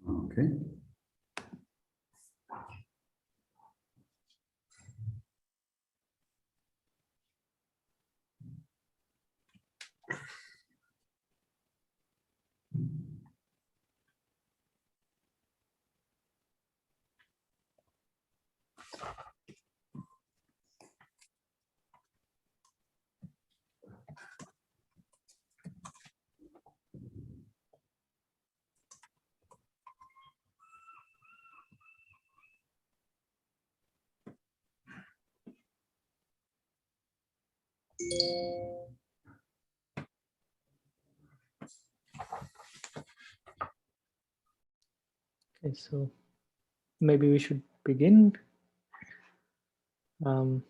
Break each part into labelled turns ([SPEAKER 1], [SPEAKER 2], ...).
[SPEAKER 1] Okay.
[SPEAKER 2] Okay, so maybe we should begin. Okay,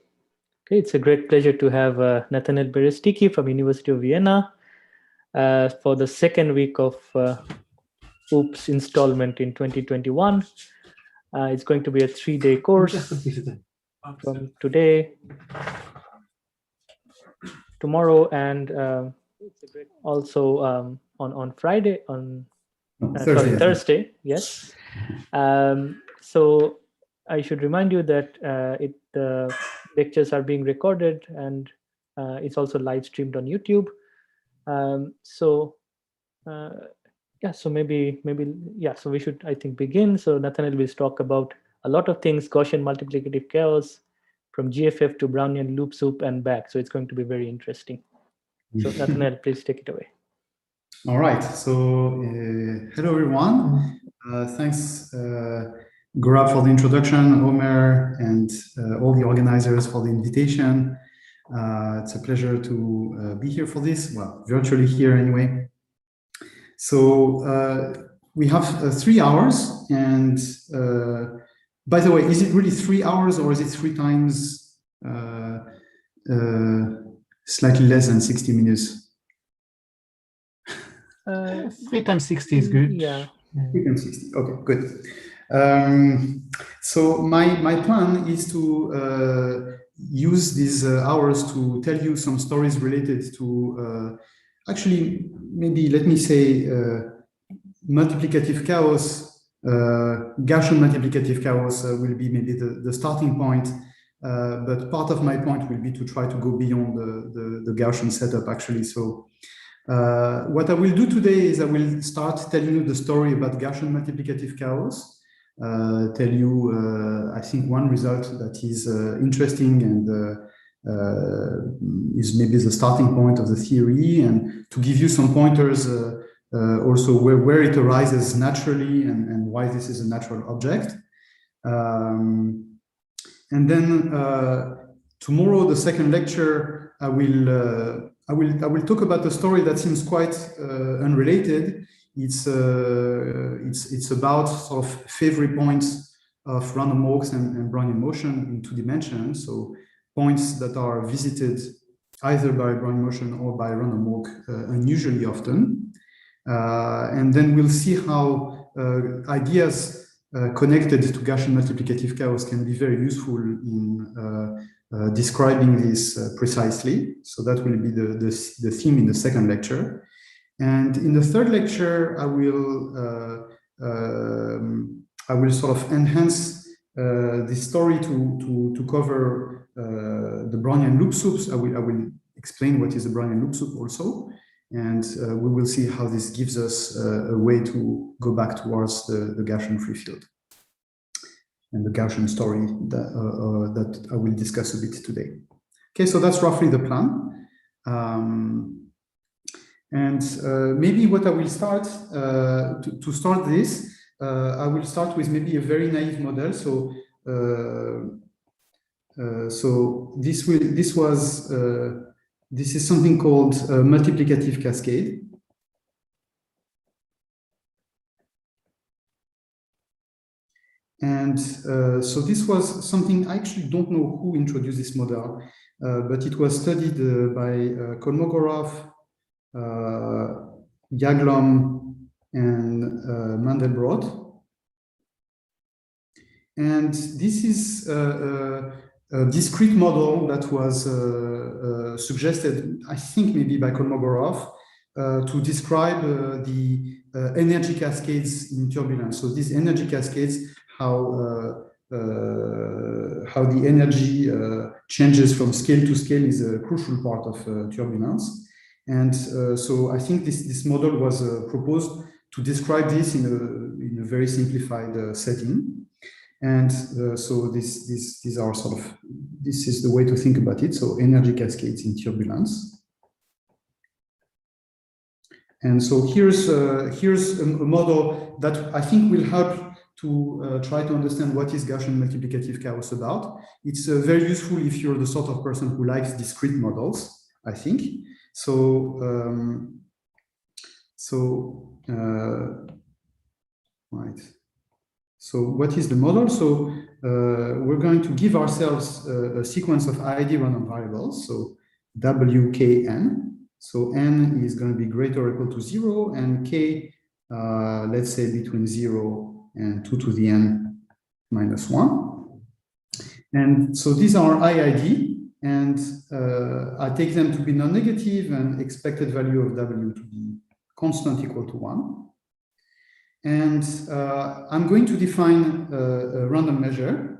[SPEAKER 2] it's a great pleasure to have Nathanael Berestycki from University of Vienna for the second week of OOPS installment in 2021. It's going to be a 3-day course from today, tomorrow, and also on Friday, Thursday, yes. So I should remind you that the lectures are being recorded, and it's also live streamed on YouTube. So we should, I think, begin. So Nathanael will talk about a lot of things: Gaussian multiplicative chaos, from GFF to Brownian loop soup and back. So it's going to be very interesting. So Nathanael, please take it away.
[SPEAKER 1] All right. So hello, everyone. Thanks, Gaurav, for the introduction, Omer, and all the organizers for the invitation. It's a pleasure to be here for this. Well, virtually here anyway. So we have 3 hours. And by the way, is it really 3 hours, or is it 3 times slightly less than 60 minutes?
[SPEAKER 3] 3 times 60 is good.
[SPEAKER 2] Yeah.
[SPEAKER 1] 3 times 60. Okay, good. So my plan is to use these hours to tell you some stories related to actually, maybe let me say multiplicative chaos. Gaussian multiplicative chaos will be maybe the starting point, but part of my point will be to try to go beyond the Gaussian setup, actually. So what I will do today is I will start telling you the story about Gaussian multiplicative chaos, tell you, I think, one result that is interesting and is maybe the starting point of the theory, and to give you some pointers also where it arises naturally and why this is a natural object. And then tomorrow, the second lecture, I will talk about a story that seems quite unrelated. It's about sort of favorite points of random walks and Brownian motion in 2 dimensions. So points that are visited either by Brownian motion or by random walk unusually often. And then we'll see how ideas connected to Gaussian multiplicative chaos can be very useful in describing this precisely. So that will be the theme in the second lecture. And in the third lecture, I will sort of enhance this story to cover the Brownian loop soups. I will explain what is a Brownian loop soup also, and we will see how this gives us a way to go back towards the Gaussian free field and the Gaussian story that I will discuss a bit today. Okay, so that's roughly the plan. And maybe what I will start, to start this, I will start with maybe a very naive model. So this is something called a multiplicative cascade. And so this was something, I actually don't know who introduced this model, but it was studied by Kolmogorov, Yaglom and Mandelbrot. And this is a discrete model that was suggested, I think maybe by Kolmogorov, to describe the energy cascades in turbulence. So these energy cascades, how the energy changes from scale to scale is a crucial part of turbulence. And so I think this model was proposed to describe this in a very simplified setting. And so these are sort of, this is the way to think about it. So energy cascades in turbulence. And so here's a model that I think will help to try to understand what is Gaussian multiplicative chaos about. It's very useful if you're the sort of person who likes discrete models, I think. So, right. So what is the model? So we're going to give ourselves a sequence of ID random variables. So W, K, N. So N is going to be greater or equal to 0, and K, let's say between 0 and 2 to the N minus 1. And so these are IID, and I take them to be non-negative and expected value of W to be constant equal to 1. And I'm going to define a random measure.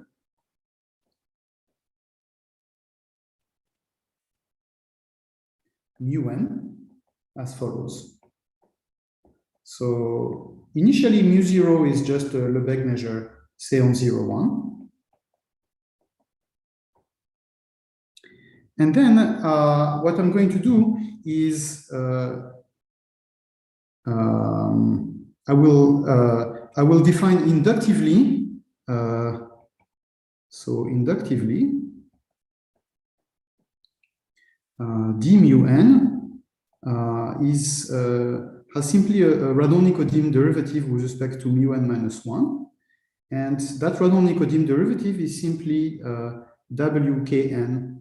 [SPEAKER 1] Mu n as follows. So initially mu0 is just a Lebesgue measure, say on 0, 1. And then what I'm going to do is I will define inductively. So inductively, d mu n has simply a Radon-Nikodym derivative with respect to mu n minus 1. And that Radon-Nikodym derivative is simply Wkn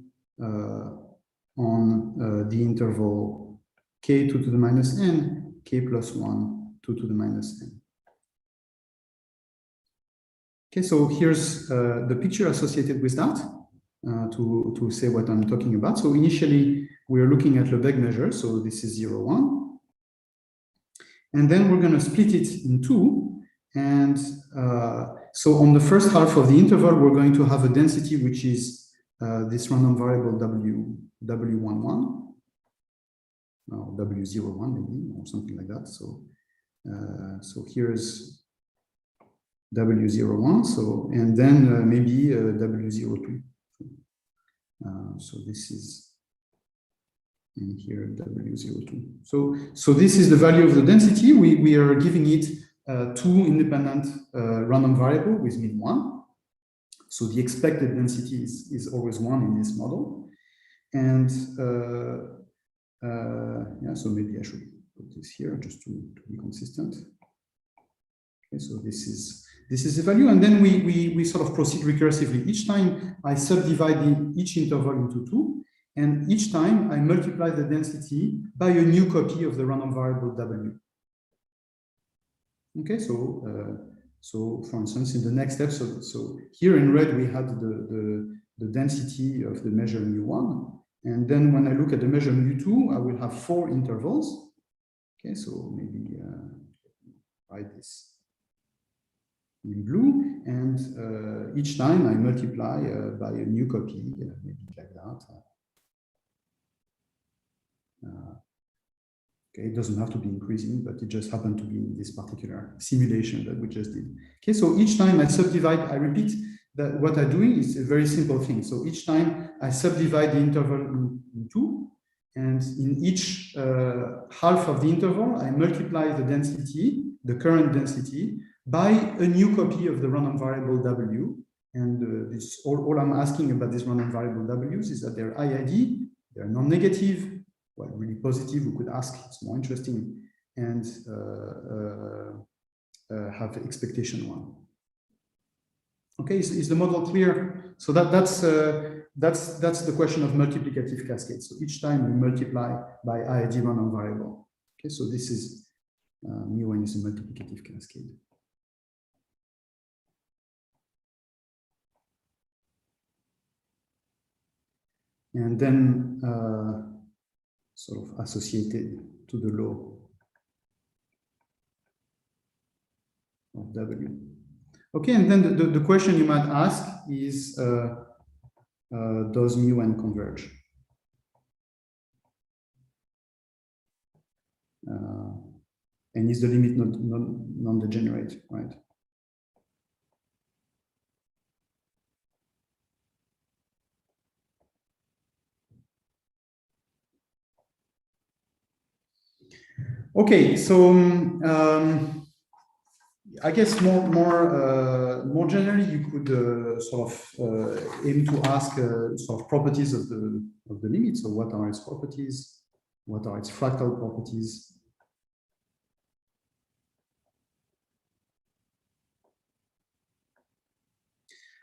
[SPEAKER 1] on the interval k 2 to the minus n, k plus 1, 2 to the minus n. Okay, so here's the picture associated with that to say what I'm talking about. So initially, we're looking at Lebesgue measure. So this is 0, 1. And then we're going to split it in two. And so on the first half of the interval, we're going to have a density, which is this random variable W11, or W01 maybe, or something like that. So, so here's W01, so, and then maybe W02. So this is, and here W02. So this is the value of the density. We are giving it two independent random variable with mean 1. So the expected density is always 1 in this model. And yeah, so maybe I should put this here just to be consistent. Okay, so this is the value, and then we sort of proceed recursively. Each time I subdivide each interval into 2, and each time I multiply the density by a new copy of the random variable W. Okay, so for instance, in the next step, so here in red we had the density of the measure mu1, and then when I look at the measure mu2, I will have 4 intervals. Okay, so maybe write this in blue, and each time I multiply by a new copy, maybe like that. Okay, it doesn't have to be increasing, but it just happened to be in this particular simulation that we just did. Okay, so each time I subdivide, I repeat that what I'm doing is a very simple thing. So each time I subdivide the interval in 2, and in each half of the interval, I multiply the density, the current density, by a new copy of the random variable W. And this all I'm asking about these random variable W's is that they're IID, they're non-negative, well, really positive, we could ask, it's more interesting, and have expectation 1. Okay, is the model clear? So that's that's the question of multiplicative cascade. So each time we multiply by ID random variable. Okay, so this is mu(n) is a multiplicative cascade. And then sort of associated to the law of W. Okay, and then the question you might ask is, does mu(n) converge? And is the limit non-degenerate, right? Okay, so I guess more generally, you could sort of aim to ask sort of properties of the limit. So what are its properties? What are its fractal properties?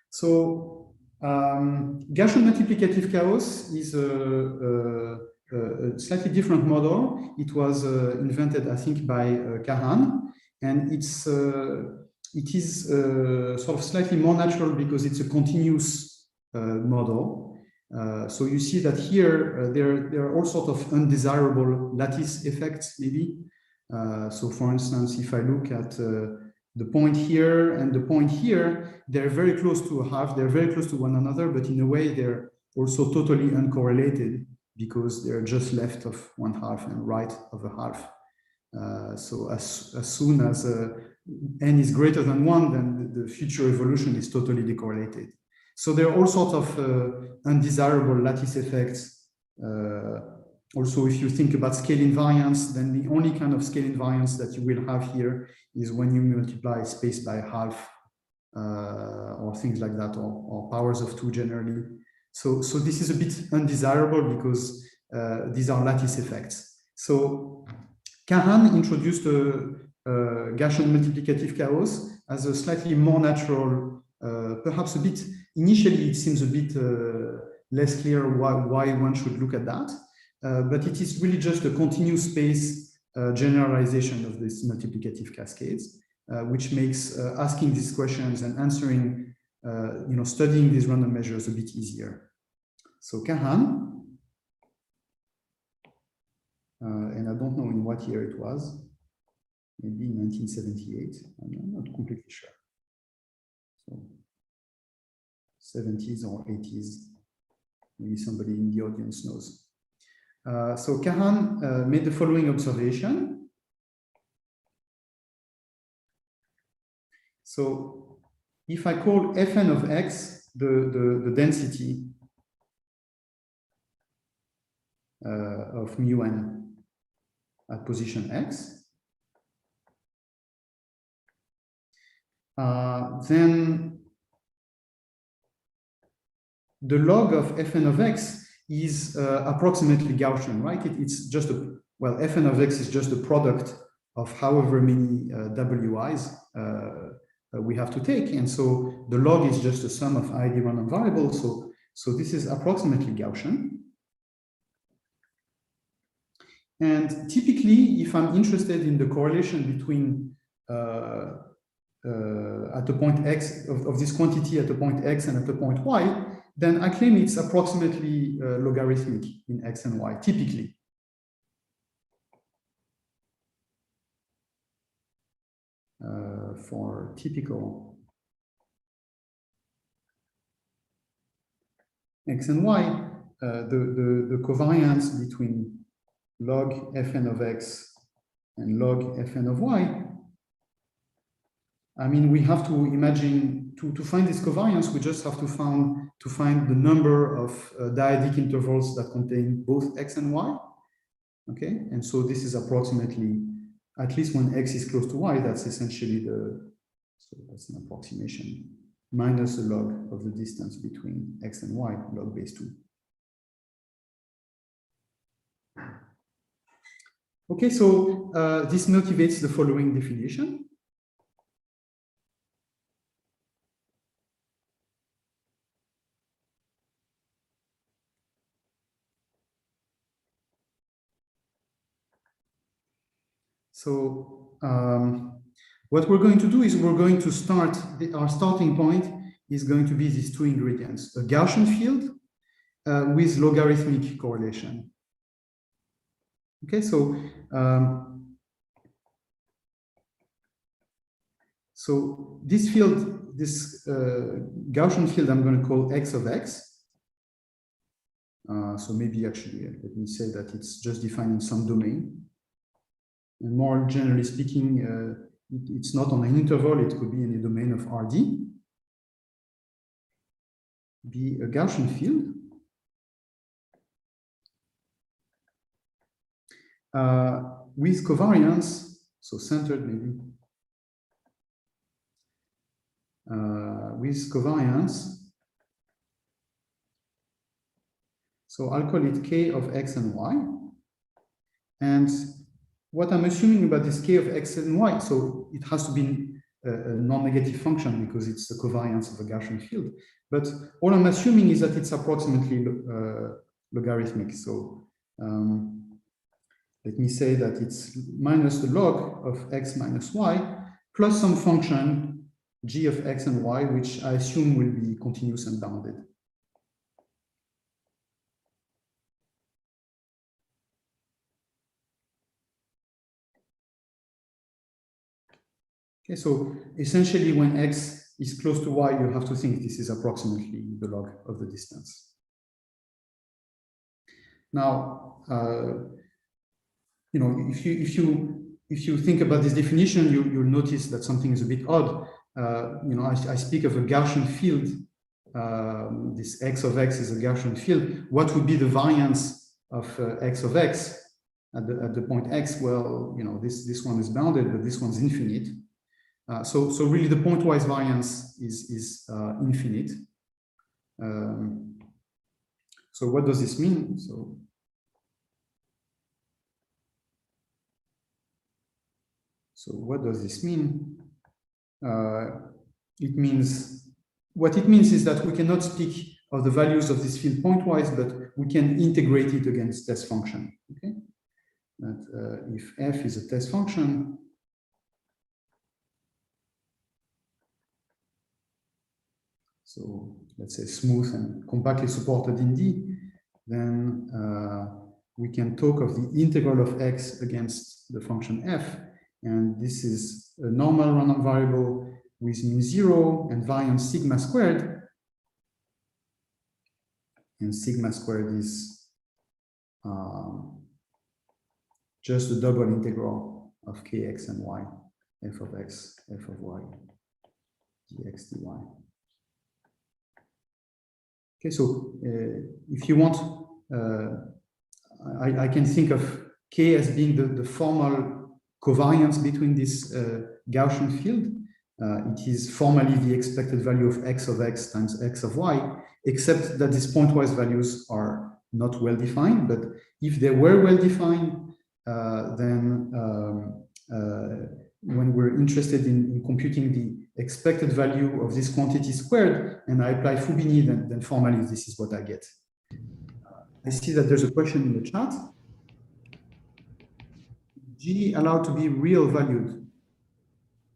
[SPEAKER 1] So Gaussian multiplicative chaos is a slightly different model. It was invented, I think, by Kahan, and it is sort of slightly more natural because it's a continuous model. So you see that here there are all sorts of undesirable lattice effects, maybe. So for instance, if I look at the point here and the point here, they're very close to a half, they're very close to one another, but in a way they're also totally uncorrelated because they're just left of one half and right of a half. So as soon as n is greater than 1, then the future evolution is totally decorrelated. So there are all sorts of undesirable lattice effects. Also, if you think about scale invariance, then the only kind of scale invariance that you will have here is when you multiply space by half or things like that, or powers of 2 generally. So this is a bit undesirable because these are lattice effects. So Kahan introduced a Gaussian multiplicative chaos as a slightly more natural, perhaps a bit, initially it seems a bit less clear why one should look at that. But it is really just a continuous space generalization of these multiplicative cascades, which makes asking these questions and answering, studying these random measures a bit easier. So Kahan, and I don't know in what year it was, maybe 1978, I'm not completely sure. So 70s or 80s, maybe somebody in the audience knows. So Kahan made the following observation. So if I call Fn of x the density of mu(n) at position x, then the log of Fn of x is approximately Gaussian, right? It's just Fn of x is just a product of however many wi's we have to take, and so the log is just a sum of ID random variables. So this is approximately Gaussian. And typically, if I'm interested in the correlation between at the point x of this quantity at the point x and at the point y, then I claim it's approximately logarithmic in x and y, typically. For typical x and y, the covariance between log Fn of x and log Fn of y, I mean, we have to imagine, to find this covariance, we just have to find the number of dyadic intervals that contain both x and y. Okay, and so this is approximately, at least when x is close to y, that's essentially so that's an approximation, minus the log of the distance between x and y, log base 2. Okay, so this motivates the following definition. So what we're going to do is we're going to start, our starting point is going to be these two ingredients, a Gaussian field with logarithmic correlation. Okay, so this field, this Gaussian field, I'm going to call x of x. So maybe actually, let me say that it's just defined in some domain. And more generally speaking, it's not on an interval, it could be in a domain of Rd. Be a Gaussian field. With covariance, so centered maybe, with covariance. So I'll call it k of x and y. And what I'm assuming about this k of x and y, so it has to be a non-negative function because it's the covariance of a Gaussian field. But all I'm assuming is that it's approximately logarithmic. So let me say that it's minus the log of x minus y plus some function g of x and y, which I assume will be continuous and bounded. Okay, so essentially when x is close to y, you have to think this is approximately the log of the distance. Now, you know, if you think about this definition, you'll notice that something is a bit odd. You know, I speak of a Gaussian field. This x of x is a Gaussian field. What would be the variance of x of x at the point x? Well, you know, this one is bounded, but this one's infinite. So really the pointwise variance is infinite. So what does this mean? So what does this mean? It means, what it means is that we cannot speak of the values of this field pointwise, but we can integrate it against test function. Okay, that if f is a test function, so let's say smooth and compactly supported in D, then we can talk of the integral of x against the function f. And this is a normal random variable with mean 0 and variance sigma squared. And sigma squared is just the double integral of kx and y, f of x, f of y, dx, dy. Okay, so if you want, I can think of k as being the formal covariance between this Gaussian field. It is formally the expected value of x of x times x of y, except that these pointwise values are not well defined. But if they were well defined, then when we're interested in computing the expected value of this quantity squared, and I apply Fubini, then formally this is what I get. I see that there's a question in the chat. G allowed to be real valued.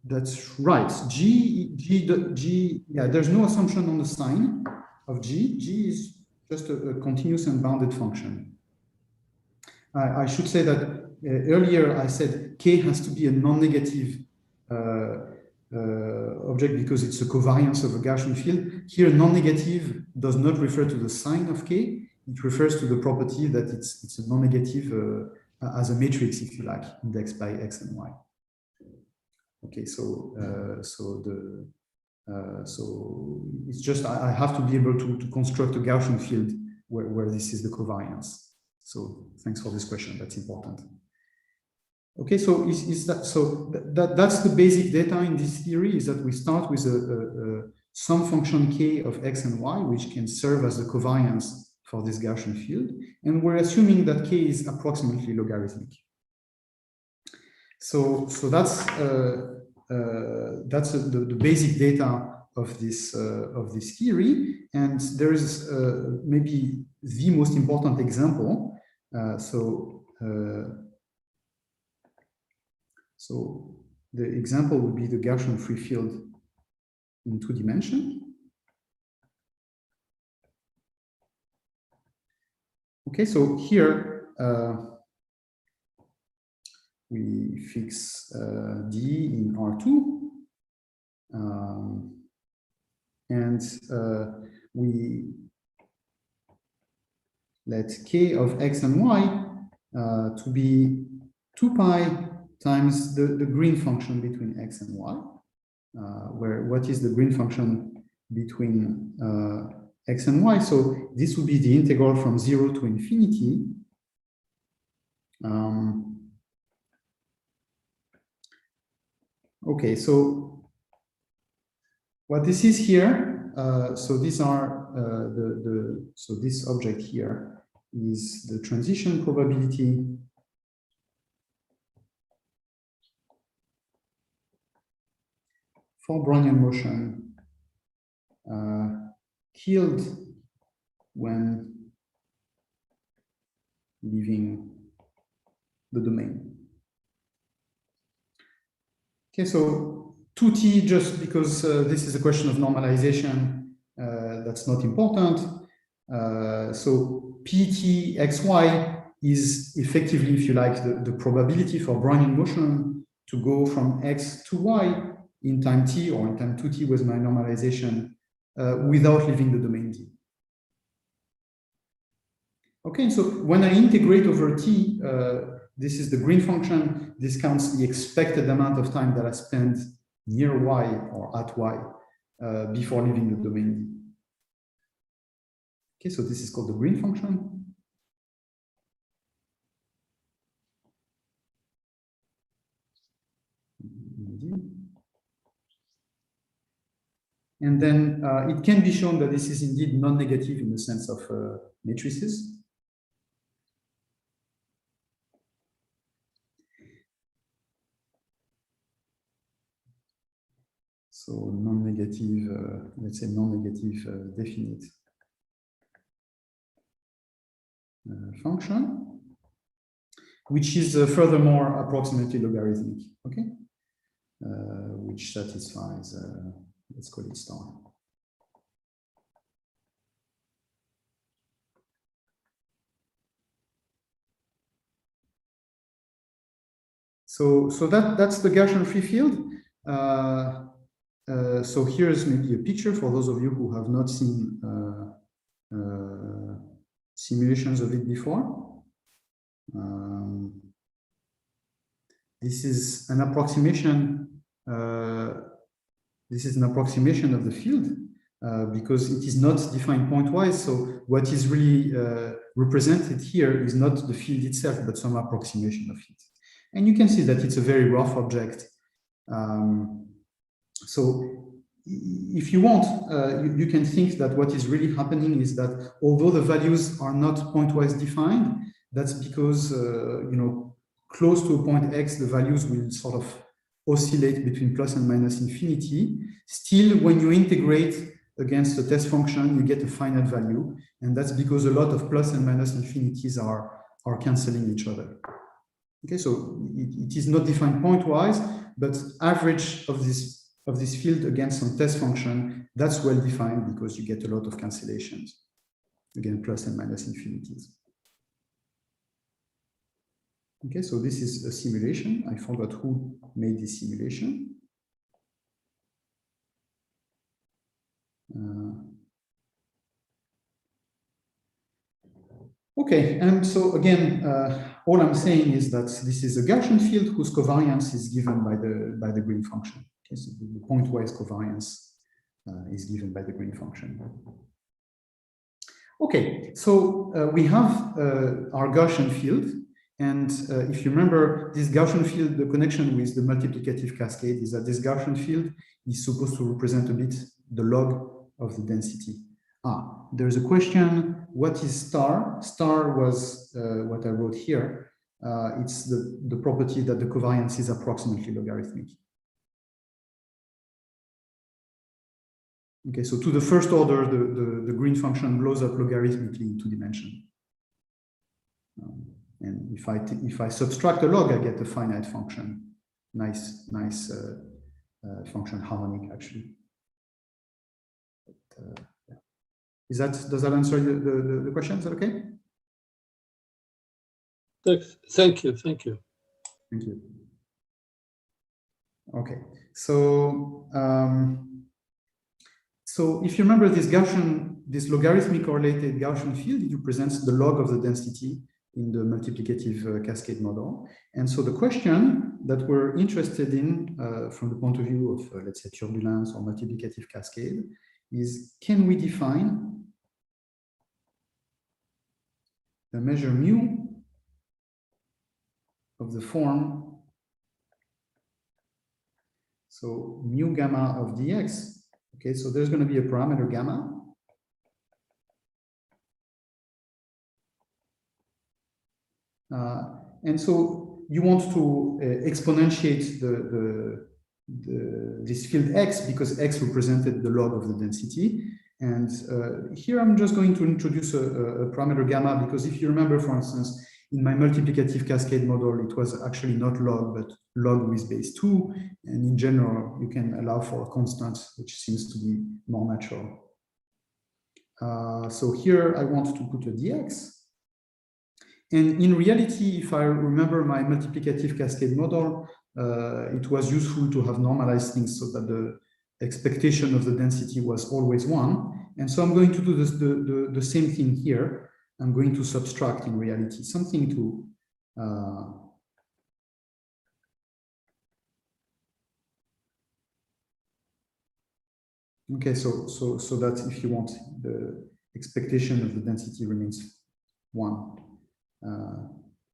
[SPEAKER 1] That's right. Yeah, there's no assumption on the sign of G. G is just a continuous and bounded function. I should say that earlier I said K has to be a non-negative object because it's a covariance of a Gaussian field. Here, non-negative does not refer to the sign of K. It refers to the property that it's a non-negative as a matrix, if you like, indexed by x and y. Okay, so it's just I have to be able to construct a Gaussian field where this is the covariance. So thanks for this question. That's important. Okay, so that's the basic data in this theory, is that we start with some function k of x and y, which can serve as the covariance for this Gaussian field, and we're assuming that k is approximately logarithmic. So that's the basic data of this theory, and there is maybe the most important example. So the example would be the Gaussian free field in 2 dimensions. Okay, so here we fix D in R2. And we let k of x and y to be 2 pi times the green function between x and y, where what is the green function between x and y? So this would be the integral from 0 to infinity. Okay, so what this is here, so these are so this object here is the transition probability for Brownian motion killed when leaving the domain. Okay, so 2t, just because this is a question of normalization, that's not important. So pt xy is effectively, if you like, the probability for Brownian motion to go from x to y in time t, or in time 2t with my normalization, without leaving the domain D. Okay, so when I integrate over t, this is the green function. This counts the expected amount of time that I spend near y or at y before leaving the domain D. Okay, so this is called the green function. And then it can be shown that this is indeed non-negative in the sense of matrices. So non-negative, let's say non-negative definite function, which is furthermore approximately logarithmic, okay? Which satisfies, let's call it star. So that's the Gaussian free field. So here's maybe a picture for those of you who have not seen simulations of it before. This is an approximation. This is an approximation of the field because it is not defined pointwise. So what is really represented here is not the field itself, but some approximation of it. And you can see that it's a very rough object. So if you want, you can think that what is really happening is that although the values are not pointwise defined, that's because, you know, close to a point x, the values will sort of oscillate between plus and minus infinity. Still, when you integrate against a test function, you get a finite value. And that's because a lot of plus and minus infinities are canceling each other. Okay, so it is not defined pointwise, but average of this field against some test function, that's well defined because you get a lot of cancellations. Again, plus and minus infinities. Okay, so this is a simulation. I forgot who made this simulation. Okay, and so again, all I'm saying is that this is a Gaussian field whose covariance is given by the green function. Okay, so the pointwise covariance is given by the green function. Okay, so we have our Gaussian field. And if you remember, this Gaussian field, the connection with the multiplicative cascade is that this Gaussian field is supposed to represent a bit the log of the density. There's a question, what is star? Star was what I wrote here. It's the property that the covariance is approximately logarithmic. Okay, so to the first order, the green function blows up logarithmically in 2 dimensions. And if I subtract a log, I get a finite function nice function, harmonic actually. But, yeah. Does that answer the question? Is that okay?
[SPEAKER 4] Thank you. Thank you.
[SPEAKER 1] Thank you. Okay, so so if you remember this Gaussian, this logarithmic correlated Gaussian field, it represents the log of the density in the multiplicative cascade model. And so the question that we're interested in from the point of view of, let's say, turbulence or multiplicative cascade is, can we define the measure mu of the form, so mu gamma of dx. Okay, so there's going to be a parameter gamma. And so you want to exponentiate this field x, because x represented the log of the density. And here I'm just going to introduce a parameter gamma, because if you remember, for instance, in my multiplicative cascade model, it was actually not log, but log with base 2. And in general, you can allow for a constant, which seems to be more natural. So here I want to put a dx. And in reality, if I remember my multiplicative cascade model, it was useful to have normalized things so that the expectation of the density was always 1. And so I'm going to do this, the same thing here. I'm going to subtract in reality something to okay, so that if you want, the expectation of the density remains 1,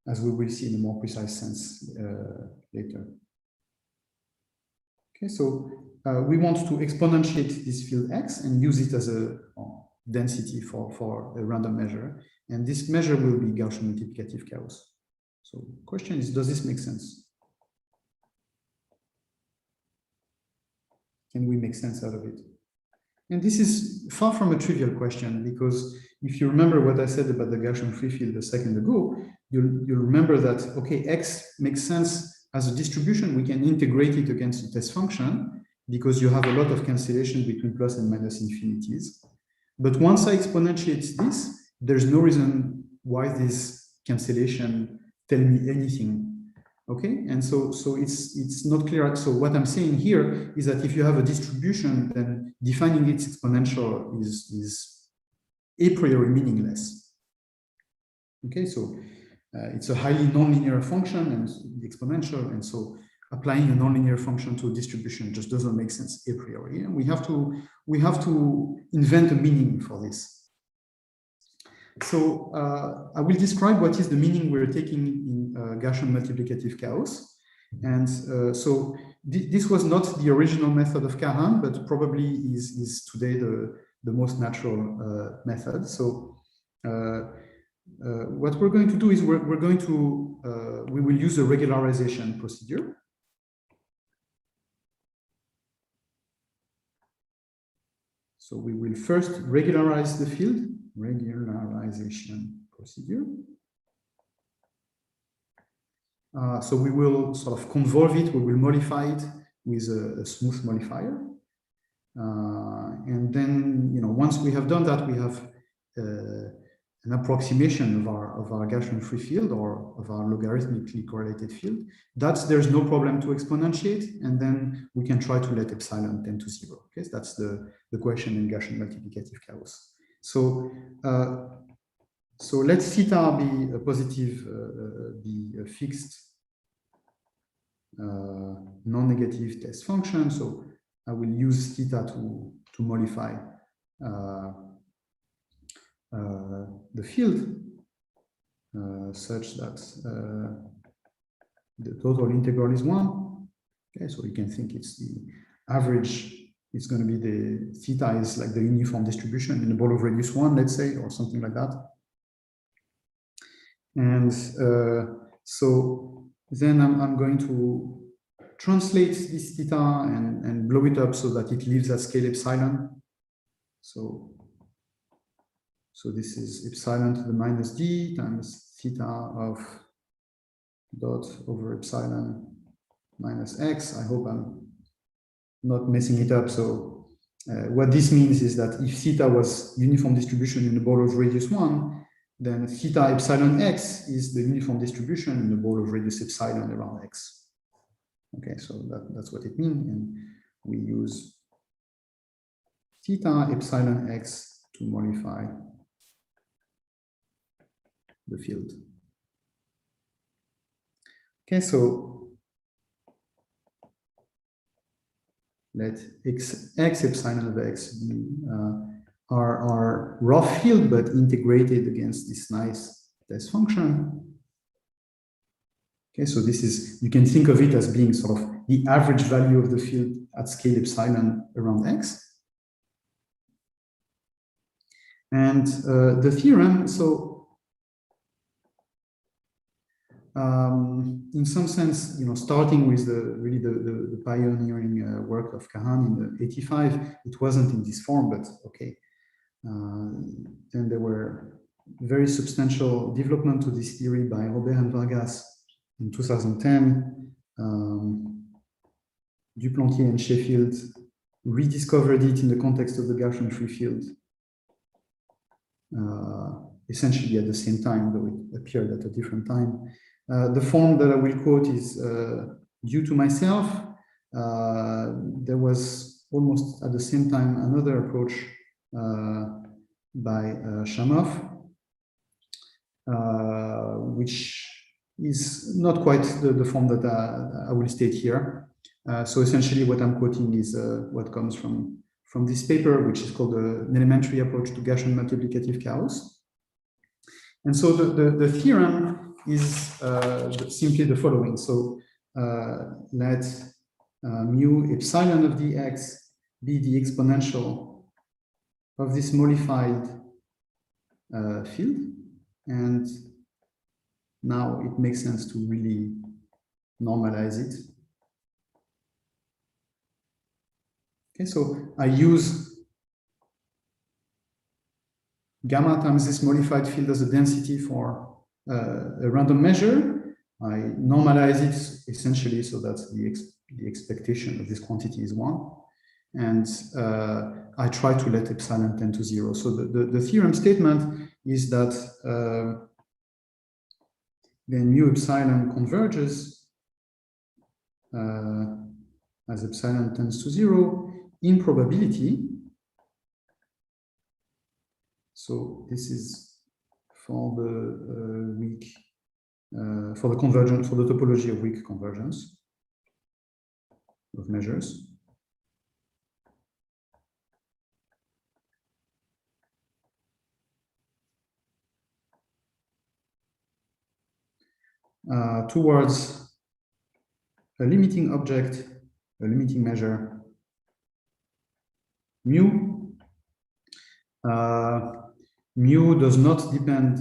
[SPEAKER 1] as we will see in a more precise sense later. Okay, so we want to exponentiate this field x and use it as a density for a random measure, and this measure will be Gaussian multiplicative chaos. So the question is, does this make sense? Can we make sense out of it? And this is far from a trivial question, because if you remember what I said about the Gaussian free field a second ago, you'll remember that, okay, x makes sense as a distribution. We can integrate it against the test function because you have a lot of cancellation between plus and minus infinities. But once I exponentiate this, there's no reason why this cancellation tell me anything. Okay, and so it's not clear. So what I'm saying here is that if you have a distribution, then defining its exponential is a priori meaningless. Okay, so it's a highly nonlinear function and the exponential, and so applying a nonlinear function to a distribution just doesn't make sense a priori. And we have to invent a meaning for this. So I will describe what is the meaning we're taking in Gaussian multiplicative chaos. And so this was not the original method of Kahan, but probably is today the most natural method. So what we're going to do is we will use a regularization procedure. So we will first regularize the field, regularization procedure. So we will sort of convolve it, we will modify it with a smooth modifier. And then, once we have done that, we have an approximation of our Gaussian free field or of our logarithmically correlated field. There's no problem to exponentiate, and then we can try to let epsilon tend to 0. Okay, so that's the question in Gaussian multiplicative chaos. So so let theta be a positive, be a fixed non-negative test function. So I will use theta to modify the field such that the total integral is 1. Okay, so you can think it's the average. It's going to be the theta is like the uniform distribution in the ball of radius 1, let's say, or something like that. And so then I'm going to translate this theta and blow it up so that it lives at scale epsilon. So this is epsilon to the minus d times theta of dot over epsilon minus x. I hope I'm not messing it up. So what this means is that if theta was uniform distribution in a ball of radius 1, then theta epsilon x is the uniform distribution in a ball of radius epsilon around x. Okay, so that's what it means. And we use theta epsilon x to modify the field. Okay, so let x epsilon of x be our rough field, but integrated against this nice test function. Okay, so this is, you can think of it as being sort of the average value of the field at scale epsilon around x. And the theorem, so in some sense, starting with the pioneering work of Kahan in the 85, it wasn't in this form, but okay. Then there were very substantial development to this theory by Robert and Vargas in 2010. Duplantier and Sheffield rediscovered it in the context of the Gaussian free field, essentially at the same time, though it appeared at a different time. The form that I will quote is due to myself. There was almost at the same time another approach by Shamov, which is not quite the form that I will state here. So essentially what I'm quoting is what comes from this paper, which is called an elementary approach to Gaussian multiplicative chaos. And so the theorem is simply the following. So let mu epsilon of dx be the exponential of this modified field. And now it makes sense to really normalize it. Okay, so I use gamma times this modified field as a density for a random measure. I normalize it essentially so that the expectation of this quantity is 1. And I try to let epsilon tend to 0. So the theorem statement is that then mu epsilon converges as epsilon tends to 0 in probability. So this is for the weak, for the convergence, for the topology of weak convergence of measures. Towards a limiting object, a limiting measure, mu. Mu does not depend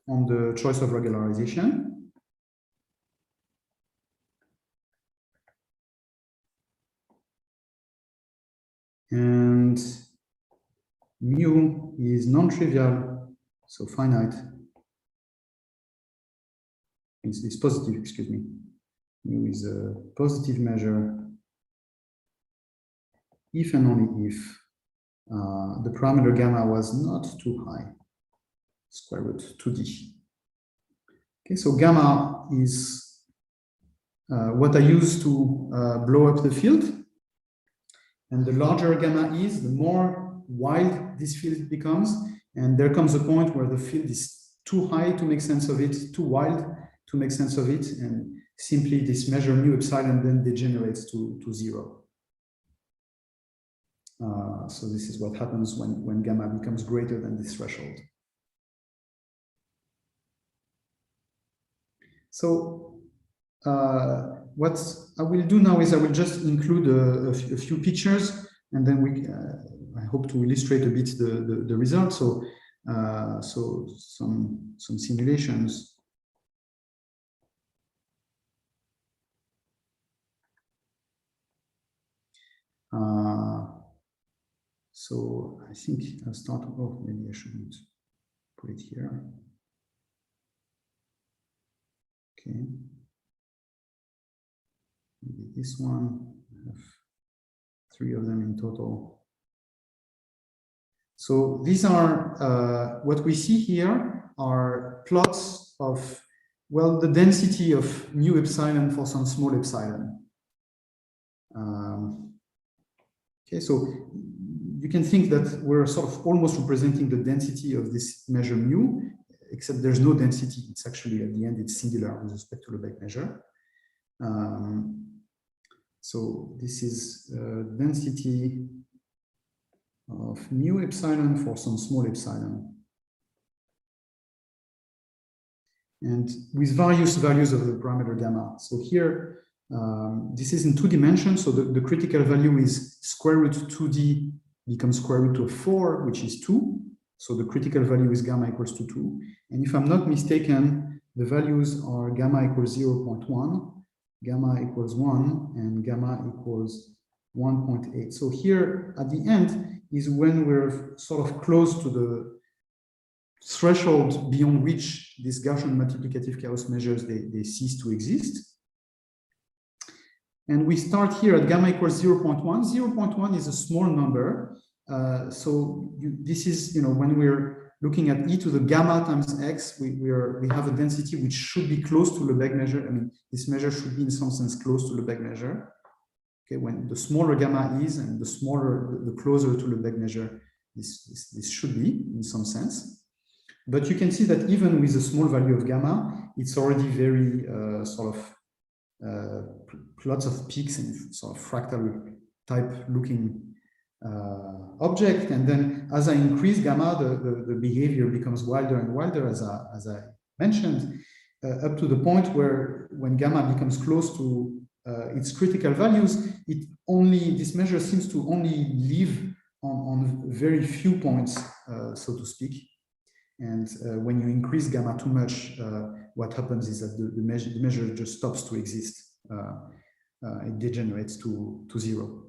[SPEAKER 1] on the choice of regularization. And mu is non-trivial, so finite. It's positive, excuse me. Mu is a positive measure if and only if the parameter gamma was not too high, square root 2d. Okay, so gamma is what I use to blow up the field. And the larger gamma is, the more wild this field becomes. And there comes a point where the field is too high to make sense of it, too wild to make sense of it. And simply this measure mu epsilon then degenerates to 0. So this is what happens when gamma becomes greater than this threshold. So what I will do now is I will just include a few pictures, and then I hope to illustrate a bit the results. So so some simulations. So I think I'll start. Oh, maybe I shouldn't put it here. Okay. this one, I have 3 of them in total. So these are, what we see here are plots of, well, the density of mu epsilon for some small epsilon. Okay, so you can think that we're sort of almost representing the density of this measure mu, except there's no density. It's actually, at the end, it's singular with respect to the Lebesgue measure. So this is density of mu epsilon for some small epsilon. And with various values of the parameter gamma. So here, this is in 2 dimensions. So the critical value is square root 2d becomes square root of 4, which is 2. So the critical value is gamma equals to 2. And if I'm not mistaken, the values are gamma equals 0.1, gamma equals 1, and gamma equals 1.8. So here at the end is when we're sort of close to the threshold beyond which these Gaussian multiplicative chaos measures, they cease to exist. And we start here at gamma equals 0.1. 0.1 is a small number. This is, when we're looking at e to the gamma times x, we have a density which should be close to Lebesgue measure. I mean, this measure should be in some sense close to Lebesgue measure. Okay, when the smaller gamma is and the closer to Lebesgue measure this should be in some sense. But you can see that even with a small value of gamma, it's already very lots of peaks and sort of fractal type looking object. And then as I increase gamma, the behavior becomes wilder and wilder, as I mentioned, up to the point where when gamma becomes close to its critical values, this measure seems to only live on very few points, so to speak. And when you increase gamma too much, what happens is that the measure just stops to exist. It degenerates to 0.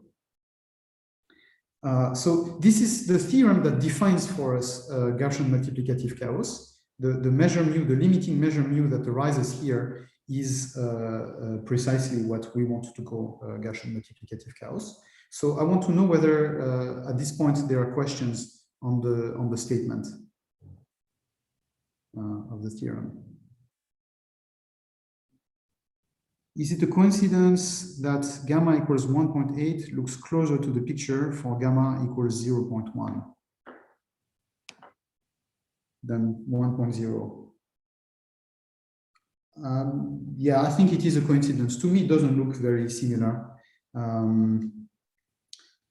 [SPEAKER 1] So this is the theorem that defines for us Gaussian multiplicative chaos. The measure mu, the limiting measure mu that arises here is precisely what we want to call Gaussian multiplicative chaos. So I want to know whether at this point there are questions on the statement of the theorem. Is it a coincidence that gamma equals 1.8 looks closer to the picture for gamma equals 0.1 than 1.0? Yeah, I think it is a coincidence. To me, it doesn't look very similar.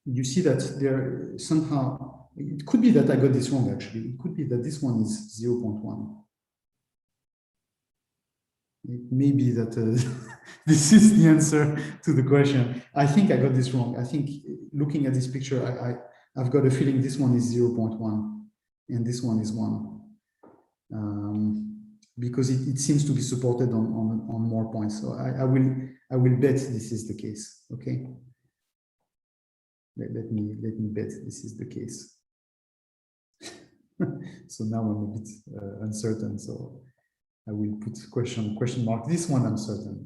[SPEAKER 1] You see that there somehow, it could be that I got this wrong, actually. It could be that this one is 0.1. It may be that this is the answer to the question. I think I got this wrong. I think looking at this picture, I've got a feeling this one is 0.1 and this one is 1. Because it seems to be supported on more points. So I will bet this is the case. Okay. Let me bet this is the case. So now I'm a bit uncertain. So I will put question mark. This one I'm certain.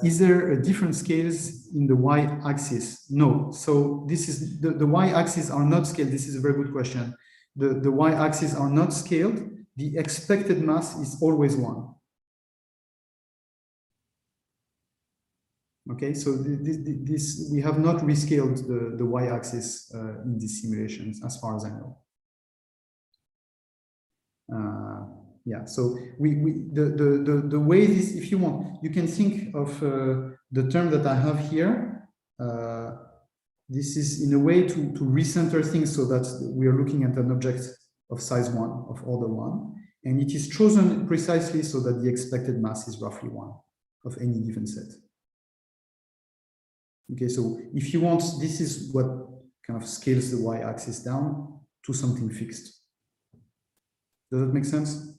[SPEAKER 1] Is there a different scales in the y-axis? No. So this is the y-axis are not scaled. This is a very good question. The y-axis are not scaled. The expected mass is always 1. Okay, so this we have not rescaled the y-axis in these simulations, as far as I know. Yeah, so the way this, if you want, you can think of the term that I have here. This is in a way to recenter things so that we are looking at an object of size 1, of order 1, and it is chosen precisely so that the expected mass is roughly 1 of any given set. Okay, so if you want, this is what kind of scales the y-axis down to something fixed. Does that make sense?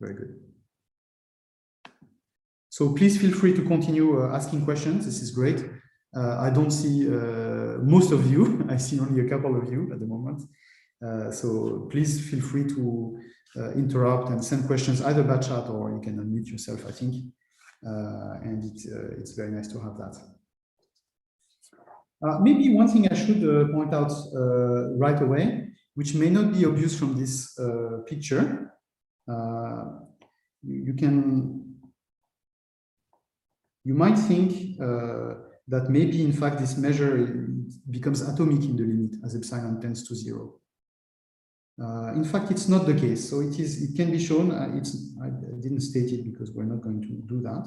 [SPEAKER 1] Very good. So please feel free to continue asking questions. This is great. I don't see most of you. I see only a couple of you at the moment. So please feel free to interrupt and send questions either by chat or you can unmute yourself, I think. And it's very nice to have that. Maybe one thing I should point out right away, which may not be obvious from this picture, you might think that maybe in fact this measure becomes atomic in the limit as epsilon tends to 0. In fact, it's not the case. So it can be shown. I didn't state it because we're not going to do that.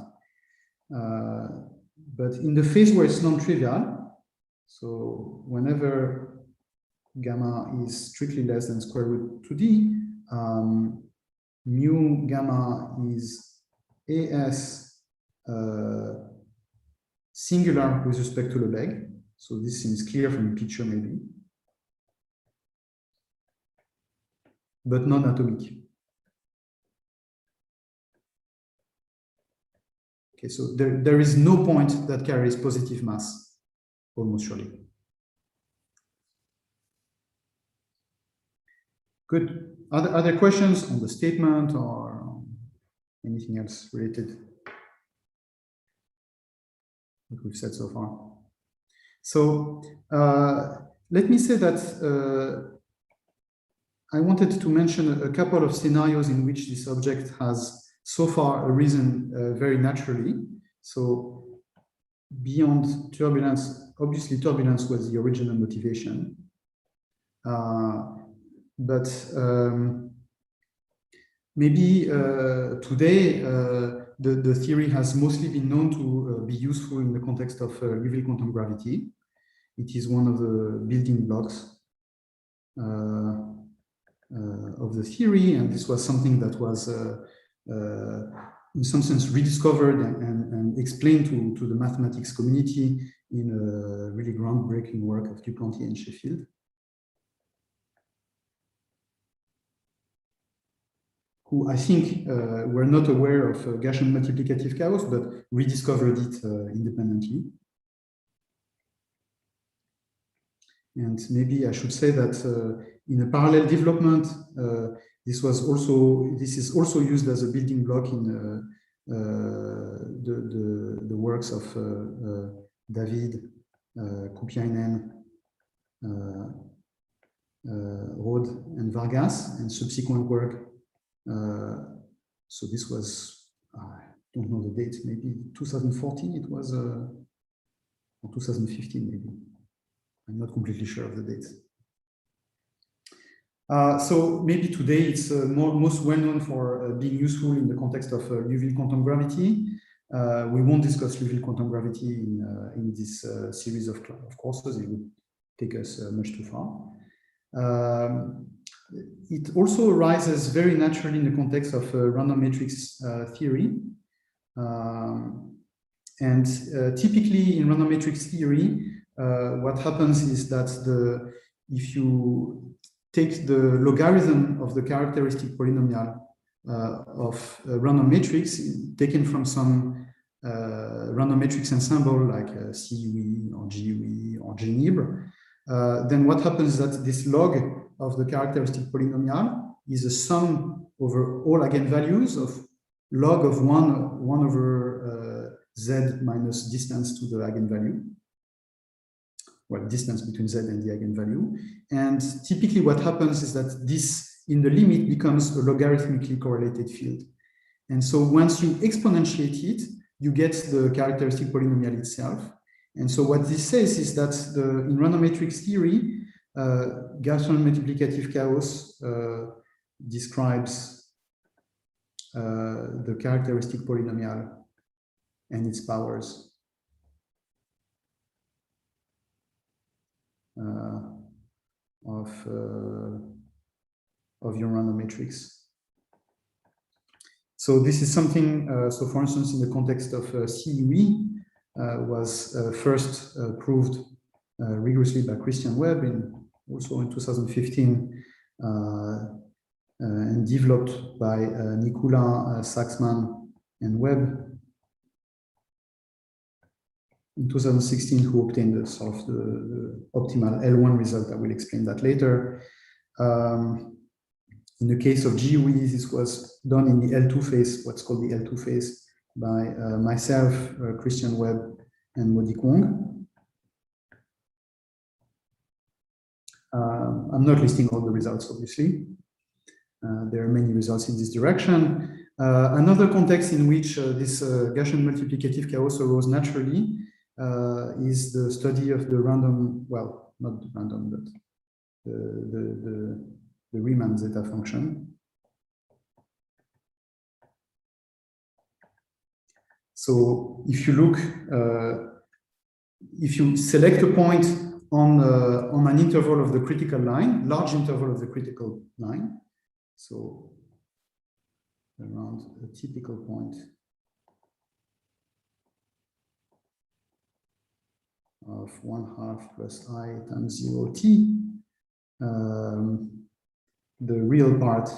[SPEAKER 1] But in the phase where it's non-trivial, so whenever gamma is strictly less than square root 2d, mu gamma is as singular with respect to Lebesgue. So this seems clear from the picture maybe, but non-atomic. Okay, so there is no point that carries positive mass, almost surely. Good. Other questions on the statement or anything else related what we've said so far? So let me say that I wanted to mention a couple of scenarios in which this object has so far arisen very naturally. So beyond turbulence, obviously turbulence was the original motivation. But maybe today the theory has mostly been known to be useful in the context of Liouville quantum gravity. It is one of the building blocks of the theory, and this was something that was in some sense rediscovered and explained to the mathematics community in a really groundbreaking work of Duplantier and Sheffield, who I think were not aware of Gaussian multiplicative chaos, but rediscovered it independently. And maybe I should say that in a parallel development, this is also used as a building block in the works of David, Kupiainen, Rode, and Vargas, and subsequent work. So this was, I don't know the date, maybe 2014 it was, or 2015 maybe. I'm not completely sure of the date. So maybe today it's most well known for being useful in the context of Liouville quantum gravity. We won't discuss Liouville quantum gravity in this series of courses. It would take us much too far. It also arises very naturally in the context of random matrix theory. And typically in random matrix theory, what happens is that if you take the logarithm of the characteristic polynomial of a random matrix taken from some random matrix ensemble like CUE or GUE or GNIB, then what happens is that this log of the characteristic polynomial is a sum over all eigenvalues of log of 1 over z minus distance to the eigenvalue. Well, distance between z and the eigenvalue. And typically what happens is that this, in the limit, becomes a logarithmically correlated field. And so once you exponentiate it, you get the characteristic polynomial itself. And so what this says is that in random matrix theory, Gaussian multiplicative chaos describes the characteristic polynomial and its powers. Of your random matrix. So this is something, so for instance, in the context of CUE, was first proved rigorously by Christian Webb also in 2015, and developed by Nikula, Saxman, and Webb in 2016, who obtained the optimal L1 result. I will explain that later. In the case of GUE, this was done in the L2 phase, what's called the L2 phase, by myself, Christian Webb, and Modi Kwong. I'm not listing all the results, obviously. There are many results in this direction. Another context in which this Gaussian multiplicative chaos arose naturally is the study of the random, well, not random, but the Riemann zeta function. So if you look, if you select a point on an interval of the critical line, large interval of the critical line, so around a typical point of 1/2 plus I times 0t, the real part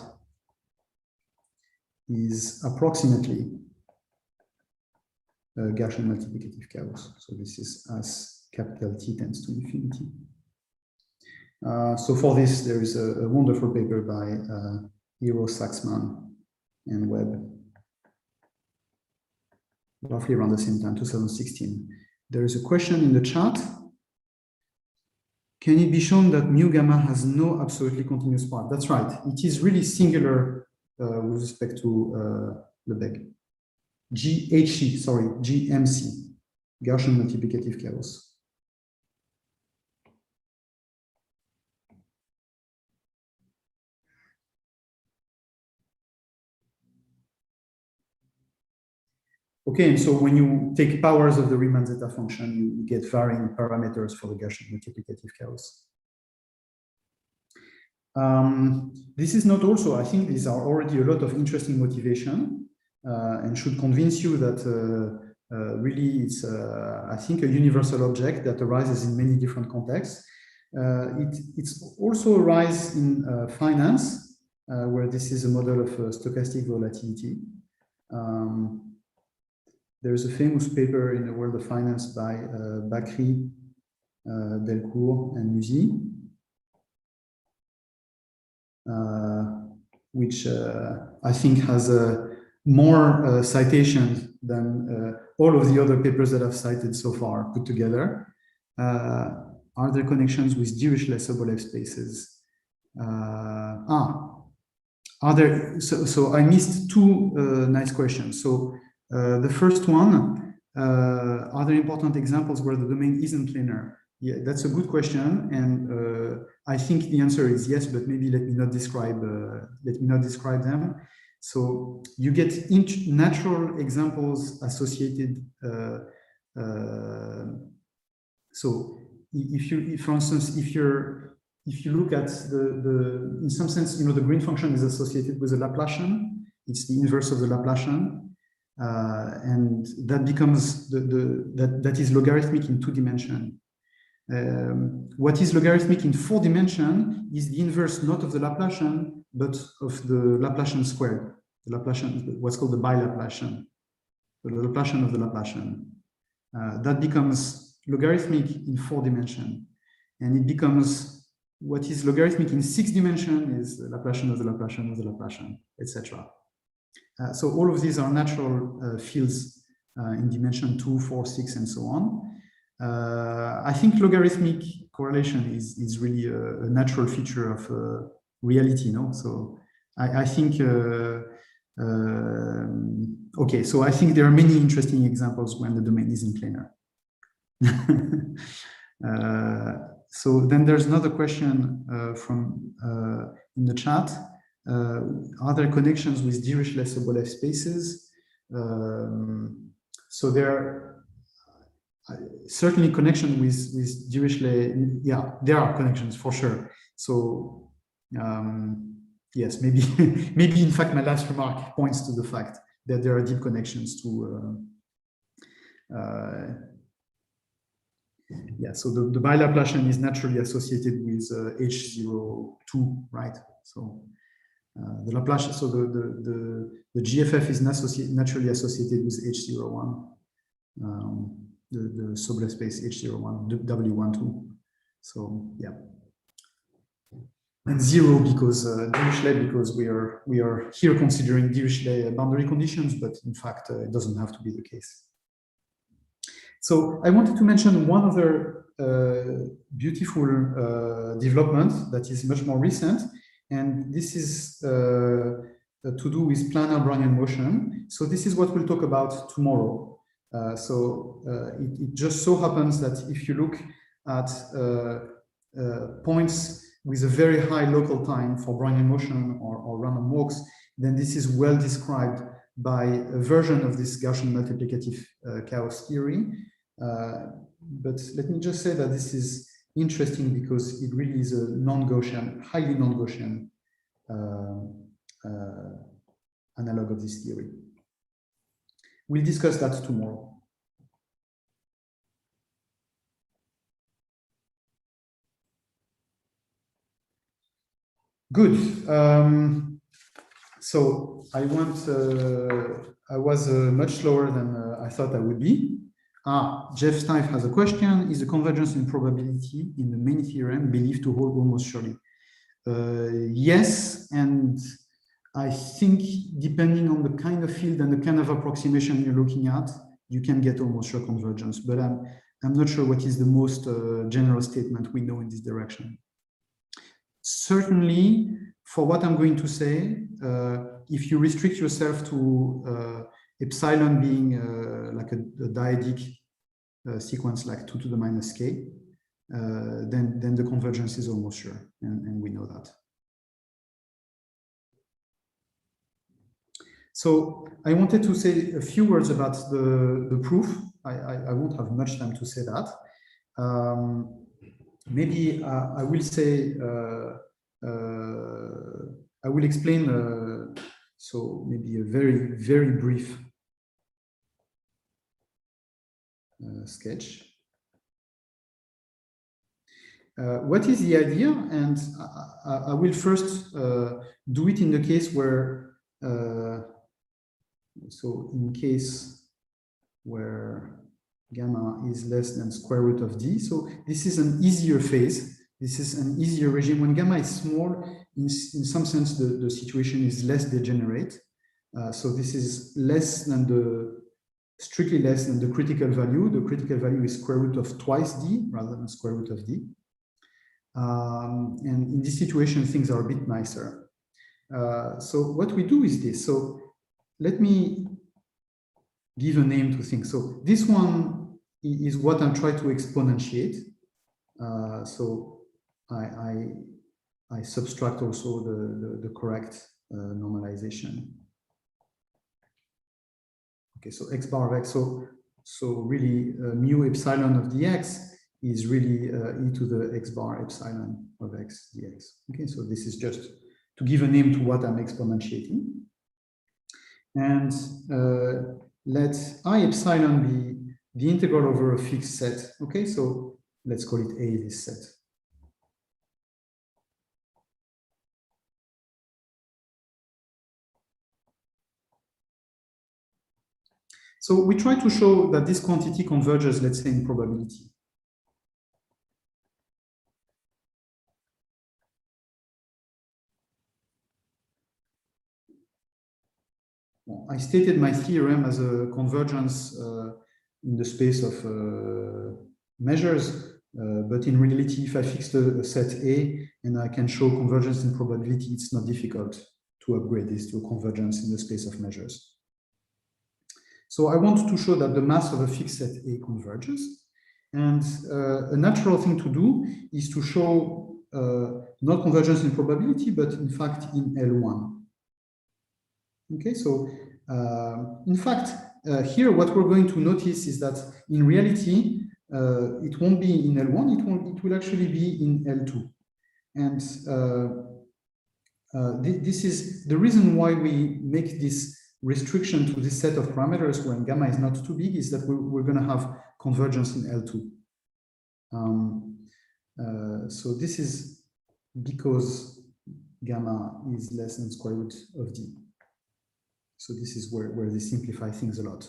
[SPEAKER 1] is approximately Gaussian multiplicative chaos. So this is as capital T tends to infinity. So for this, there is a wonderful paper by Hero, Saxman, and Webb, roughly around the same time, 2016. There is a question in the chat. Can it be shown that mu gamma has no absolutely continuous part? That's right. It is really singular with respect to Lebesgue. GHC, sorry, GMC, Gaussian multiplicative chaos. Okay, and so when you take powers of the Riemann zeta function, you get varying parameters for the Gaussian multiplicative chaos. This is not also, I think these are already a lot of interesting motivation and should convince you that really it's, I think, a universal object that arises in many different contexts. It's also arises in finance, where this is a model of stochastic volatility. There's a famous paper in the world of finance by Bakri, Delcourt, and Musi, which I think has more citations than all of the other papers that I've cited so far put together. Are there connections with Dirichlet Sobolev spaces? Are there? So I missed two nice questions. So the first one, are there important examples where the domain isn't linear? Yeah, that's a good question, and I think the answer is yes, but maybe let me not describe them. So you get natural examples associated. So for instance, if you look at in some sense, the green function is associated with a Laplacian. It's the inverse of the Laplacian, and that becomes that is logarithmic in 2 dimensions. What is logarithmic in 4 dimensions is the inverse not of the Laplacian, but of the Laplacian squared. The Laplacian, what's called the bi-Laplacian, the Laplacian of the Laplacian. That becomes logarithmic in 4 dimensions, and it becomes what is logarithmic in 6 dimensions is the Laplacian of the Laplacian of the Laplacian, etc. So all of these are natural fields in dimension 2, 4, 6, and so on. I think logarithmic correlation is really a natural feature of reality, no? So I think, okay, so I think there are many interesting examples when the domain isn't planar. So then there's another question from in the chat. Are there connections with Dirichlet Sobolev spaces? So there are certainly connection with Dirichlet. Yeah, there are connections for sure. So yes, maybe maybe in fact my last remark points to the fact that there are deep connections to yeah. So the bi-Laplacian is naturally associated with H02, right? So the Laplacian, so the GFF is naturally associated with H01. The Sobolev space H01, W12. So yeah. and 0 because Dirichlet, because we are here considering Dirichlet boundary conditions, but in fact it doesn't have to be the case. So I wanted to mention one other beautiful development that is much more recent, and this is to do with planar Brownian motion. So this is what we'll talk about tomorrow. It just so happens that if you look at points with a very high local time for Brownian motion or random walks, then this is well described by a version of this Gaussian multiplicative chaos theory. But let me just say that this is interesting because it really is a non-Gaussian, highly non-Gaussian analog of this theory. We'll discuss that tomorrow. Good. So I was much slower than I thought I would be. Jeff Stife has a question. Is the convergence in probability in the main theorem believed to hold almost surely? Yes, and I think depending on the kind of field and the kind of approximation you're looking at, you can get almost sure convergence, but I'm not sure what is the most general statement we know in this direction. Certainly, for what I'm going to say, if you restrict yourself to epsilon being like a dyadic sequence like 2 to the minus k, then the convergence is almost sure, and we know that. So I wanted to say a few words about the proof. I won't have much time to say that. Maybe I will say, I will explain, so maybe a very, very brief sketch. What is the idea? And I will first do it in the case where, so in case where gamma is less than square root of d. So this is an easier phase. This is an easier regime. When gamma is small, in some sense, the situation is less degenerate. So this is less than strictly less than the critical value. The critical value is square root of twice d rather than square root of d. And in this situation, things are a bit nicer. So what we do is this. So let me give a name to things. So this one is what I'm trying to exponentiate. So I subtract also the correct normalization. Okay, so x bar of x. So really mu epsilon of dx is really e to the x bar epsilon of x dx. Okay, so this is just to give a name to what I'm exponentiating. And let I epsilon be the integral over a fixed set. Okay, so let's call it A, this set. So we try to show that this quantity converges, let's say, in probability. Well, I stated my theorem as a convergence in the space of measures, but in reality, if I fix a set A and I can show convergence in probability, it's not difficult to upgrade this to a convergence in the space of measures. So I want to show that the mass of a fixed set A converges. And a natural thing to do is to show not convergence in probability, but in fact in L1. Okay, so in fact, here what we're going to notice is that in reality, it won't be in L1, it will actually be in L2. And this is the reason why we make this restriction to this set of parameters when gamma is not too big, is that we're going to have convergence in L2. So this is because gamma is less than square root of d. So this is where they simplify things a lot.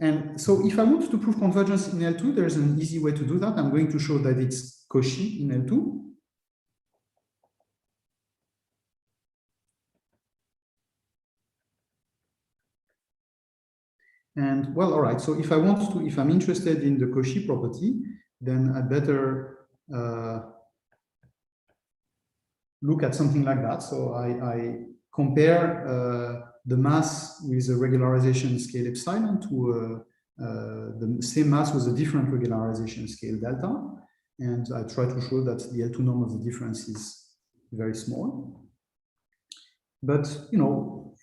[SPEAKER 1] And so if I want to prove convergence in L2, there's an easy way to do that. I'm going to show that it's Cauchy in L2. And well, all right. So if I'm interested in the Cauchy property, then I better look at something like that. So I compare the mass with a regularization scale epsilon to the same mass with a different regularization scale delta. And I try to show that the L2 norm of the difference is very small. But, you know,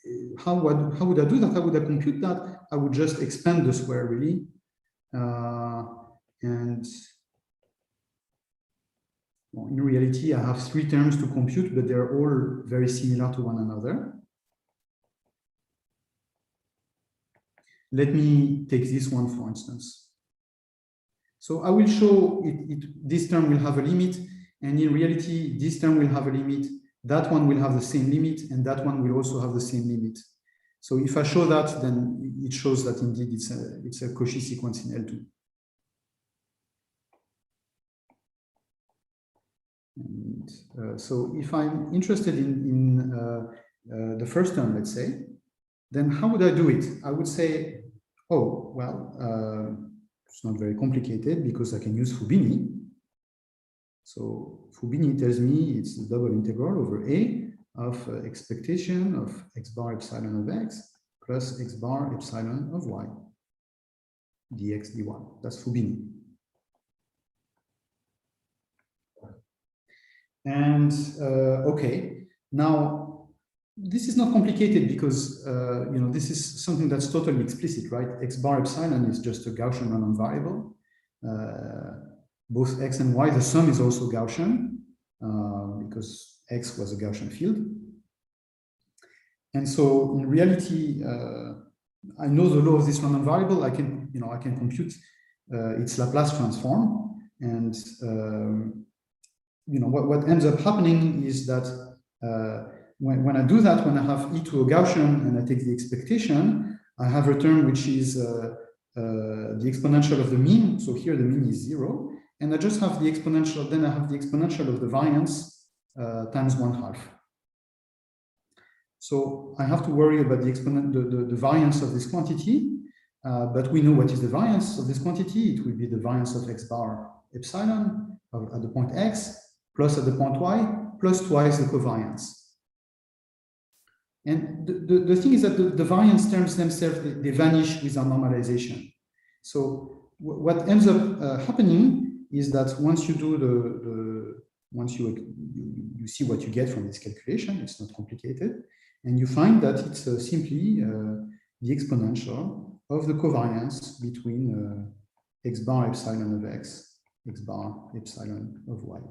[SPEAKER 1] how would I do that? How would I compute that? I would just expand the square, really. And well, in reality, I have 3 terms to compute, but they're all very similar to one another. Let me take this one, for instance. So I will show this term will have a limit, and in reality, this term will have a limit, that one will have the same limit, and that one will also have the same limit. So if I show that, then it shows that indeed it's a Cauchy sequence in L2. And so if I'm interested in the first term, let's say, then how would I do it? I would say, oh, well, it's not very complicated because I can use Fubini. So Fubini tells me it's the double integral over A of expectation of x bar epsilon of x plus x bar epsilon of y dx dy. That's Fubini. And okay, now this is not complicated because you know, this is something that's totally explicit, right? X bar epsilon is just a Gaussian random variable. Both x and y, the sum is also Gaussian because x was a Gaussian field. And so in reality, I know the law of this random variable. I can compute its Laplace transform, and you know, what ends up happening is that when I do that, when I have e to a Gaussian and I take the expectation, I have a term which is the exponential of the mean. So here the mean is 0, and I just have the exponential. Then I have the exponential of the variance times 1/2. So I have to worry about the variance of this quantity, but we know what is the variance of this quantity. It will be the variance of x bar epsilon at the point x plus at the point y plus twice the covariance. And the thing is that the variance terms themselves, they vanish with our normalization. So what ends up happening is that once you do once you see what you get from this calculation, it's not complicated, and you find that it's simply the exponential of the covariance between x bar epsilon of x, x bar epsilon of y,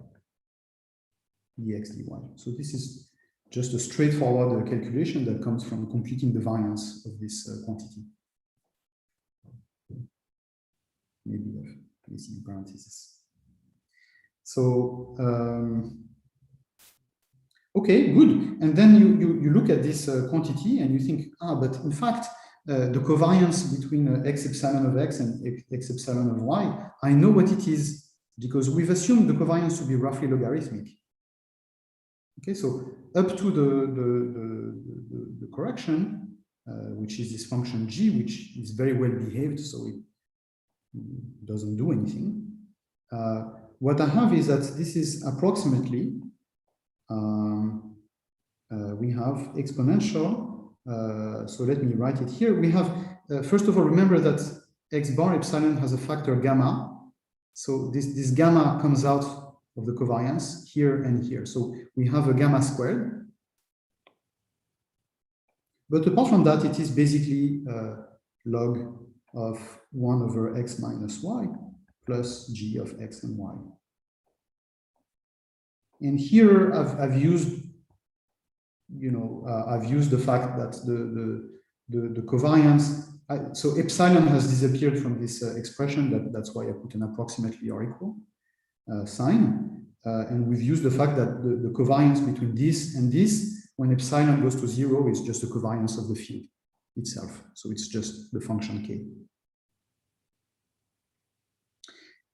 [SPEAKER 1] dx dy. So this is just a straightforward calculation that comes from computing the variance of this quantity. Maybe this in parentheses. So okay, good. And then you look at this quantity and you think, but in fact, the covariance between x epsilon of x and x epsilon of y, I know what it is because we've assumed the covariance to be roughly logarithmic. Okay, so up to the correction, which is this function g, which is very well behaved, so it doesn't do anything. What I have is that this is approximately, we have exponential. So let me write it here. We have, first of all, remember that x bar epsilon has a factor gamma. So this gamma comes out of the covariance here and here. So we have a gamma squared. But apart from that, it is basically log of 1 over x minus y plus g of x and y. And here I've used, I've used the fact that the covariance, so epsilon has disappeared from this expression. That's why I put an approximately or equal sign. And we've used the fact that the covariance between this and this, when epsilon goes to 0, is just the covariance of the field itself. So it's just the function k.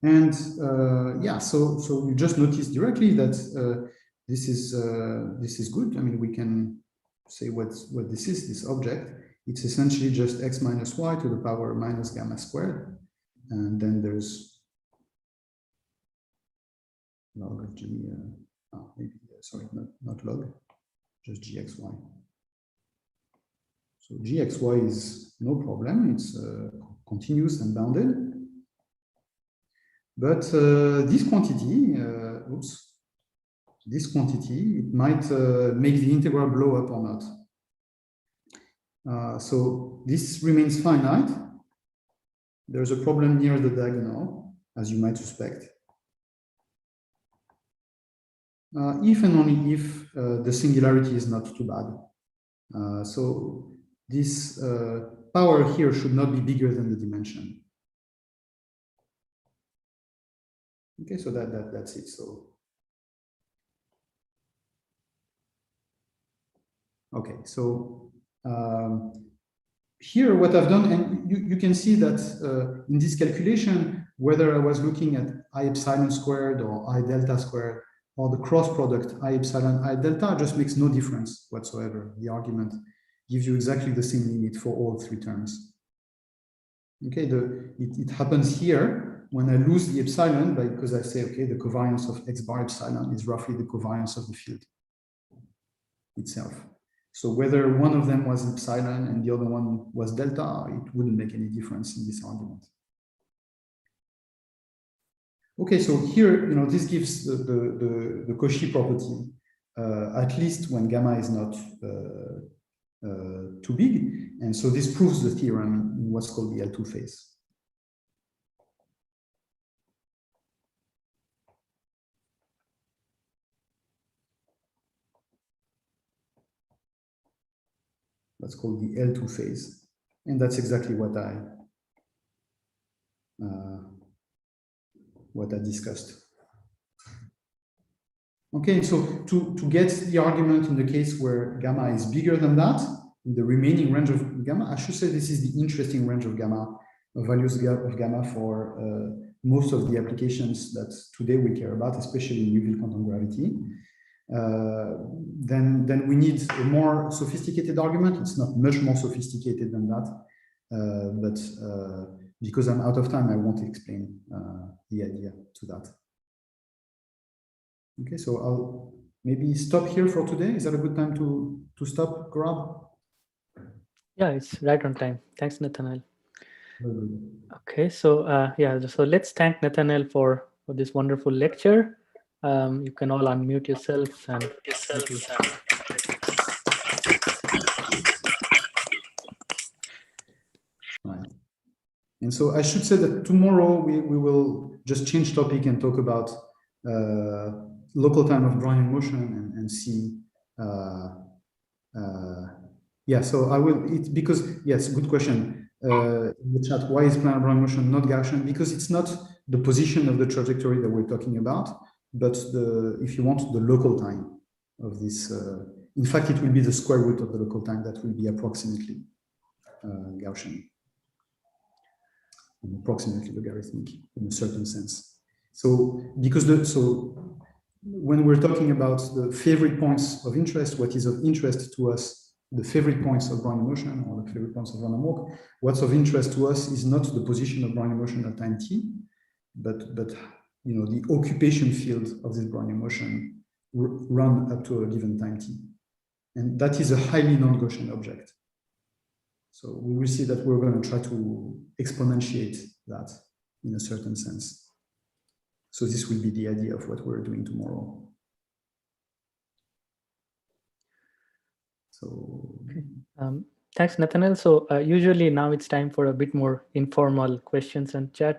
[SPEAKER 1] And yeah, so you just notice directly that this is good. I mean, we can say what this is. This object it's essentially just x minus y to the power minus gamma squared. And then there's log of g, sorry, not log, just gxy. So gxy is no problem, it's continuous and bounded. But this quantity, it might make the integral blow up or not. So this remains finite. There's a problem near the diagonal, as you might suspect. If and only if the singularity is not too bad. So this power here should not be bigger than the dimension. Okay, so that's it. So okay, so here what I've done, and you can see that in this calculation, whether I was looking at I epsilon squared or I delta squared, or the cross product I epsilon I delta just makes no difference whatsoever. The argument gives you exactly the same limit for all three terms. Okay, it happens here when I lose the epsilon because I say, okay, the covariance of x bar epsilon is roughly the covariance of the field itself. So whether one of them was epsilon and the other one was delta, it wouldn't make any difference in this argument. Okay, so here, this gives the Cauchy property, at least when gamma is not too big. And so this proves the theorem in what's called the L2 phase. That's called the L2 phase. And that's exactly what I discussed. Okay, so to get the argument in the case where gamma is bigger than that, in the remaining range of gamma, I should say this is the interesting range of gamma, values of gamma for most of the applications that today we care about, especially in Newville quantum gravity. Then we need a more sophisticated argument. It's not much more sophisticated than that, but because I'm out of time, I won't explain the idea to that. Okay, so I'll maybe stop here for today. Is that a good time to stop, Gaurav?
[SPEAKER 2] Yeah, it's right on time. Thanks, Nathanael. Okay, so so let's thank Nathanael for this wonderful lecture. You can all unmute yourselves and
[SPEAKER 1] right. And so I should say that tomorrow we will just change topic and talk about local time of Brownian motion and see. Yeah, so I will. Because yes, good question. In the chat, why is planar Brownian motion not Gaussian? Because it's not the position of the trajectory that we're talking about, but if you want, the local time of this. In fact, it will be the square root of the local time that will be approximately Gaussian, and approximately logarithmic in a certain sense. So because when we're talking about the favorite points of interest, what is of interest to us, the favorite points of Brownian motion or the favorite points of random walk, what's of interest to us is not the position of Brownian motion at time t, but the occupation field of this Brownian motion run up to a given time t, and that is a highly non-Gaussian object. So we will see that we're going to try to exponentiate that in a certain sense. So this will be the idea of what we're doing tomorrow. So
[SPEAKER 2] thanks, Nathanael. So usually now it's time for a bit more informal questions and chats.